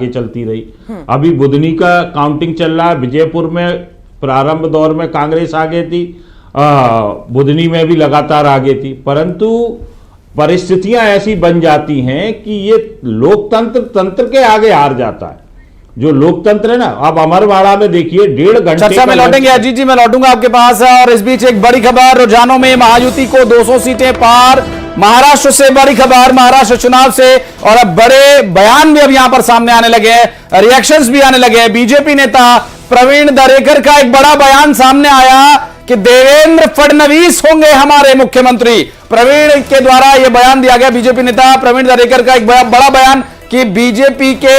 चलती रही। अभी बुधनी का काउंटिंग चल रहा है। विजयपुर में प्रारंभ दौर में कांग्रेस आगे थी, बुधनी में भी लगातार आगे थी, परंतु परिस्थितियां ऐसी बन जाती हैं कि ये लोकतंत्र तंत्र के आगे हार जाता है। जो लोकतंत्र है ना, आप अमरवाड़ा में देखिए 1.5 घंटे चर्चा में लौटेंगे। अजीत जी, मैं लौटूंगा आपके पास। और इस बीच एक बड़ी खबर, रुझानों में महायुति को 200 सीटें पार। महाराष्ट्र से बड़ी खबर, महाराष्ट्र चुनाव से, और अब बड़े बयान भी अब यहां पर सामने आने लगे हैं, रिएक्शंस भी आने लगे हैं। बीजेपी नेता प्रवीण दरेकर का एक बड़ा बयान सामने आया कि देवेंद्र फडणवीस होंगे हमारे मुख्यमंत्री। प्रवीण के द्वारा यह बयान दिया गया, बीजेपी नेता प्रवीण दरेकर का एक बड़ा बयान कि बीजेपी के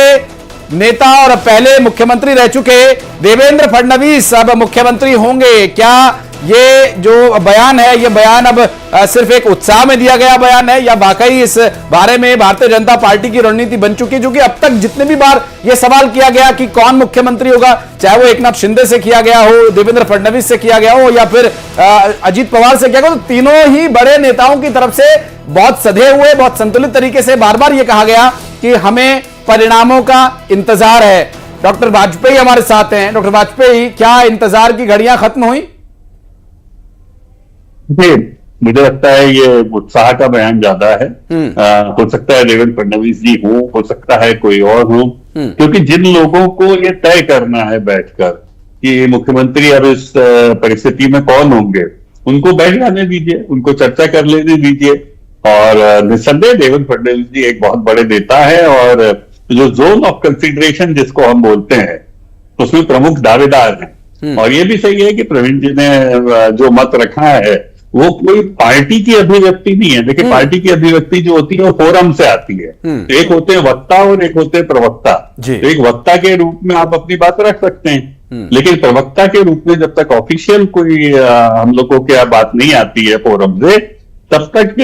नेता और पहले मुख्यमंत्री रह चुके देवेंद्र फडणवीस अब मुख्यमंत्री होंगे। क्या ये जो बयान है, ये बयान अब सिर्फ एक उत्साह में दिया गया बयान है, या वाकई इस बारे में भारतीय जनता पार्टी की रणनीति बन चुकी है? जो कि अब तक जितने भी बार यह सवाल किया गया कि कौन मुख्यमंत्री होगा, चाहे वो एकनाथ शिंदे से किया गया हो, देवेंद्र फडणवीस से किया गया हो, या फिर अजीत पवार से किया गया, तो तीनों ही बड़े नेताओं की तरफ से बहुत सधे हुए, बहुत संतुलित तरीके से बार बार यह कहा गया कि हमें परिणामों का इंतजार है। डॉक्टर वाजपेयी हमारे साथ हैं। डॉक्टर वाजपेयी, क्या इंतजार की घड़ियां खत्म हुई? मुझे लगता है ये उत्साह का बयान ज्यादा है। हो सकता है देवेंद्र फडणवीस जी हो सकता है कोई और हो, क्योंकि जिन लोगों को ये तय करना है बैठकर कि मुख्यमंत्री अब इस परिस्थिति में कौन होंगे, उनको बैठ जाने दीजिए, उनको चर्चा कर लेने दीजिए। और निस्संदेह देवेंद्र फडणवीस जी एक बहुत बड़े नेता है, और जो जोन ऑफ कंसिडरेशन जिसको हम बोलते हैं, उसमें प्रमुख दावेदार हैं। और ये भी सही है कि प्रवीण जी ने जो मत रखा है वो कोई पार्टी की अभिव्यक्ति नहीं है। देखिए, पार्टी की अभिव्यक्ति जो होती है वो फोरम से आती है। तो एक होते हैं वक्ता और एक होते हैं प्रवक्ता। तो एक वक्ता के रूप में आप अपनी बात रख सकते हैं, लेकिन प्रवक्ता के रूप में जब तक ऑफिशियल कोई हम लोगों की बात नहीं आती है फोरम से, तब तक